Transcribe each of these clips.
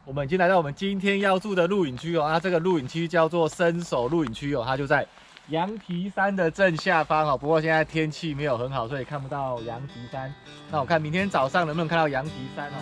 我们已经来到我们今天要住的露营区哦。那这个露营区叫做伸手露营区哦，它就在羊蹄山的正下方哦。不过现在天气没有很好，所以看不到羊蹄山。那我看明天早上能不能看到羊蹄山哦。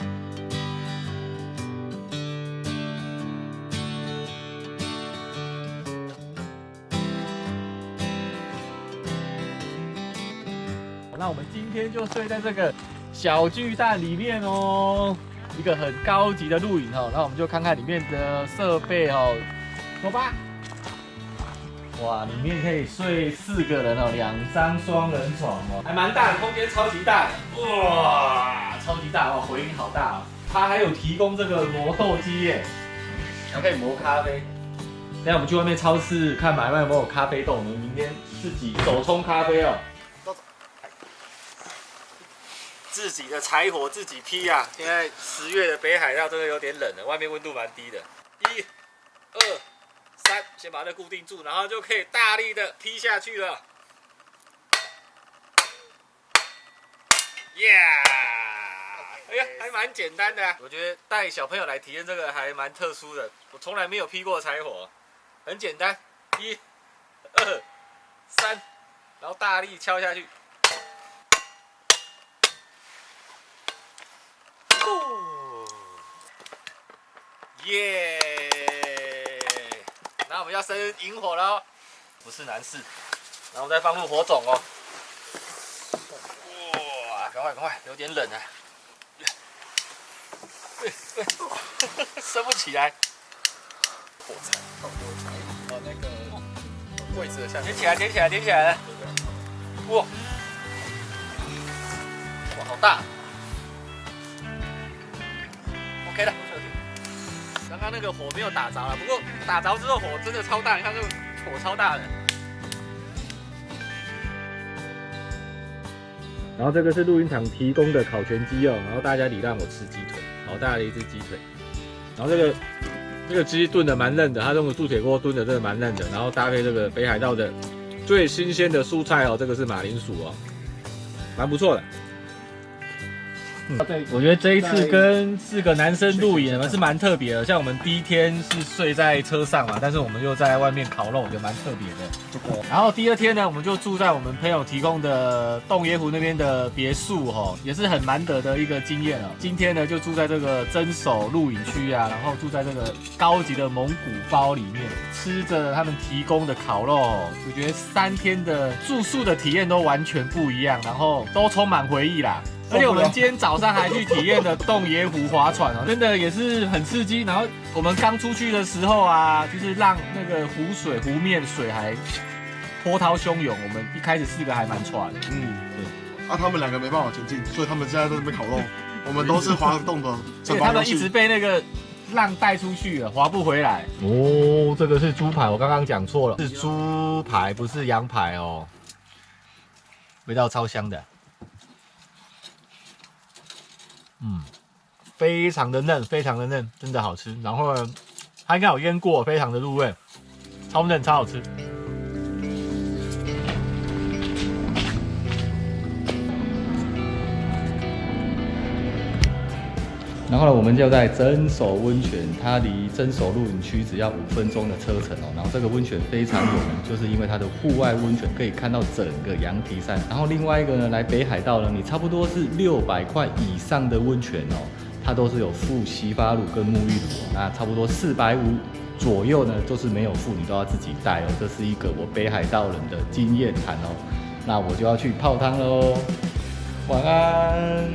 那我们今天就睡在这个小巨蛋里面哦，一个很高级的露营哦。那我们就看看里面的设备哦，走吧。哇，里面可以睡4个人哦，2张双人床哦，还蛮大的，空间超级大的，哇，超级大哦，回音好大哦。它还有提供这个磨豆机耶，还可以磨咖啡。等下我们去外面超市看买卖有没有咖啡豆，我们明天自己手冲咖啡哦。 自己的柴火自己劈啊！现在10月的北海道真的有点冷了，外面温度蛮低的。1、2、3，先把它固定住，然后就可以大力的劈下去了。耶！哎呀，还蛮简单的啊。我觉得带小朋友来体验这个还蛮特殊的，我从来没有劈过柴火，很简单。1、2、3，然后大力敲下去。 耶！那我们要生萤火了，不是难事。然后再放入火种哦。哇，赶快，有点冷啊。升不起来。火柴，哦，那个柜子的下面。点起来了。哇，好大。OK 了。 刚刚那个火没有打着了，不过打着之后火真的超大，你看这个火超大的。然后这个是露营场提供的烤全鸡哦，然后大家礼让我吃鸡腿，好大的一只鸡腿。然后这个鸡炖的蛮嫩的，它用的铸铁锅炖的真的蛮嫩的，然后搭配这个北海道的最新鲜的蔬菜哦，这个是马铃薯哦，蛮不错的。 我觉得这一次跟4个男生露营是蛮特别的，像我们第一天是睡在车上嘛，但是我们又在外面烤肉，我觉得蛮特别的。然后第2天呢，我们就住在我们朋友提供的洞爷湖那边的别墅哦，也是很难得的一个经验哦。今天呢就住在这个真手露营区啊，然后住在这个高级的蒙古包里面，吃着他们提供的烤肉哦，我觉得3天的住宿的体验都完全不一样，然后都充满回忆啦。 而且我们今天早上还去体验了洞爷湖划船哦，真的也是很刺激。然后我们刚出去的时候啊，就是让那个湖面水还波涛汹涌。我们一开始4个还蛮喘的，对。他们2个没办法前进，所以他们现在在那边烤肉。我们都是滑动的，所以他们一直被那个浪带出去了，划不回来。哦，这个是猪排，我刚刚讲错了，是猪排，不是羊排哦。味道超香的。 非常的嫩，真的好吃。然后呢，它应该有腌过，非常的入味，超嫩，超好吃。然后呢，我们就在真手温泉，它离真手露营区只要5分钟的车程哦。然后这个温泉非常有名，就是因为它的户外温泉可以看到整个羊蹄山。然后另外一个呢，来北海道呢，你差不多是600块以上的温泉哦，它都是有附洗发乳跟沐浴乳哦。那差不多450左右呢，就是没有附，你都要自己带哦。这是一个我北海道人的经验谈哦。那我就要去泡汤喽，晚安。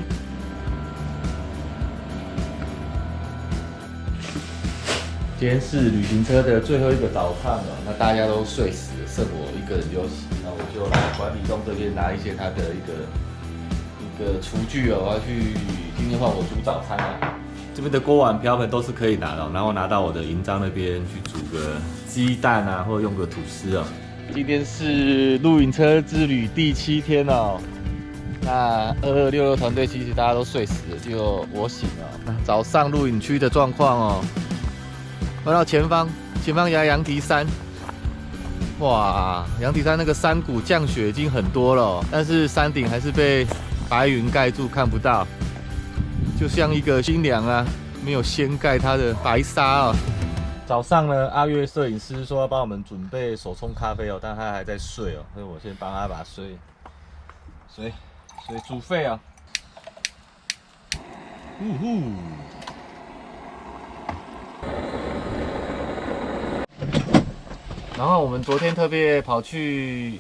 今天是旅行车的最后一个早上了，那大家都睡死了，剩我一个人休息。那我就来管理中这边拿一些他的一个厨具哦，我要去今天换我煮早餐啊。这边的锅碗瓢盆都是可以拿的，然后拿到我的营帐那边去煮个鸡蛋啊，或者用个吐司哦。今天是露营车之旅第7天哦。那2266团队其实大家都睡死了，就我醒了。那早上露营区的状况哦。 回到前方羊蹄山，哇，羊蹄山那个山谷降雪已经很多了，但是山顶还是被白云盖住，看不到。就像一个新娘啊，没有掀盖它的白纱啊。早上呢，阿月摄影师说要帮我们准备手冲咖啡哦，但他还在睡哦，所以我先帮他把水煮沸啊。呼呼。然后我们昨天特别跑去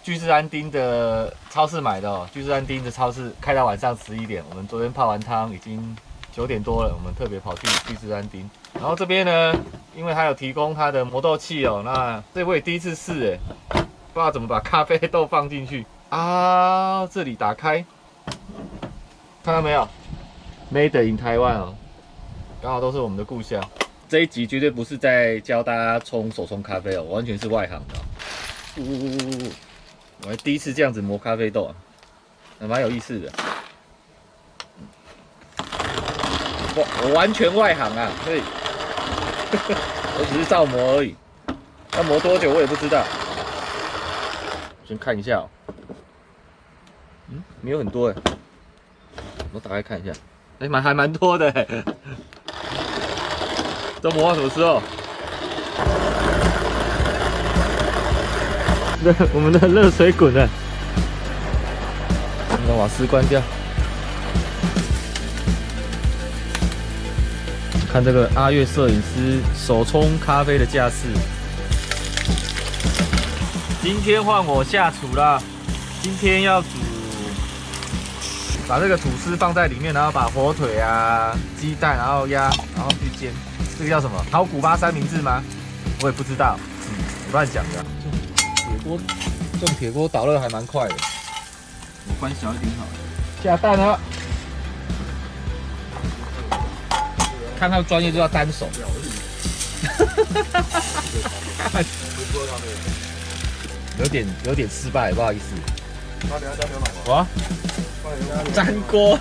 巨志安丁的超市买的哦，巨志安丁的超市开到晚上11点。我们昨天泡完汤已经9点多了，我们特别跑去巨志安丁。然后这边呢，因为它有提供它的磨豆器哦，那这我也第一次试哎，不知道怎么把咖啡豆放进去啊。这里打开，看到没有 ？Made in Taiwan 哦，刚好都是我们的故乡。这一集绝对不是在教大家冲手冲咖啡哦，完全是外行的哦。我还第一次这样子磨咖啡豆啊，还蛮有意思的。我完全外行啊，所以我只是照磨而已。要磨多久我也不知道。先看一下哦，没有很多哎，我打开看一下，还蛮多的哎。都磨到什么时候？对，我们的热水滚了，把瓦斯关掉。看这个阿月摄影师手冲咖啡的架势。今天换我下厨啦，今天要煮，把这个吐司放在里面，然后把火腿啊、鸡蛋，然后压，然后去煎。这个叫什么？烤古巴三明治吗？我也不知道，乱讲的。这种铁锅导热还蛮快的。我关小一点好了。下蛋了。看他专业就要单手。有点失败，不好意思。那等下加牛奶吗？哇！粘锅。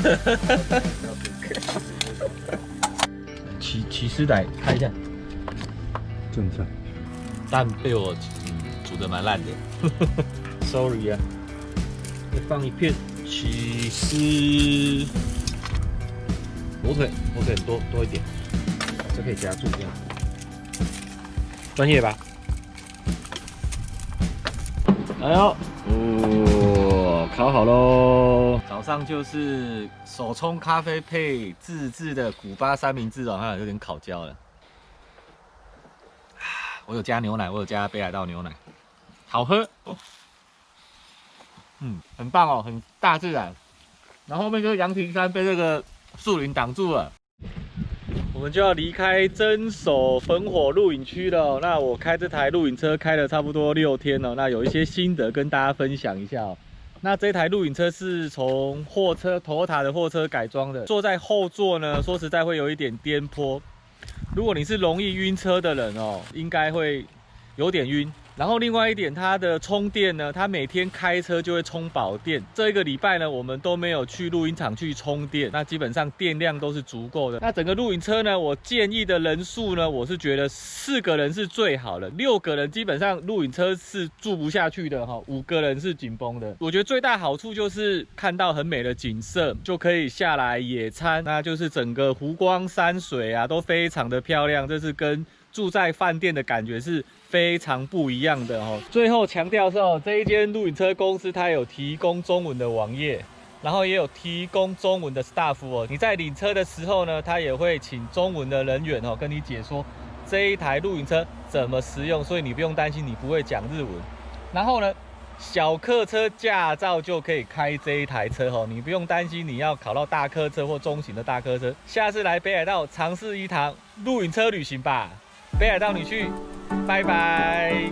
起司来看一下，正菜蛋被我煮得蛮烂的，sorry 啊。再放一片起司，火腿很多一点，这可以夹住这样，专业吧？哎呦，哦，烤好喽！早上就是手冲咖啡配自制的古巴三明治哦，它有点烤焦了。我有加牛奶，我有加北海道牛奶，好喝。很棒哦，很大自然。然后后面就是羊蹄山被这个树林挡住了。我们就要离开真手焚火露营区了哦。那我开这台露营车开了差不多6天了，那有一些心得跟大家分享一下哦。那这台露营车是从货车 Toyota 的货车改装的，坐在后座呢，说实在会有一点颠簸。如果你是容易晕车的人哦，应该会有点晕。然后另外一点，它的充电呢，它每天开车就会充饱电。这个礼拜呢，我们都没有去露营场去充电，那基本上电量都是足够的。那整个露营车呢，我建议的人数呢，我是觉得4个人是最好的，6个人基本上露营车是住不下去的哈，5个人是紧绷的。我觉得最大好处就是看到很美的景色，就可以下来野餐，那就是整个湖光山水啊都非常的漂亮，这是跟住在饭店的感觉是非常不一样的哦。最后强调是哦，这一间露营车公司它有提供中文的网页，然后也有提供中文的 staff 哦。你在领车的时候呢，他也会请中文的人员哦跟你解说这一台露营车怎么使用，所以你不用担心你不会讲日文。然后呢，小客车驾照就可以开这一台车哦，你不用担心你要考到大客车或中型的大客车。下次来北海道尝试一趟露营车旅行吧。北海道你去，拜拜。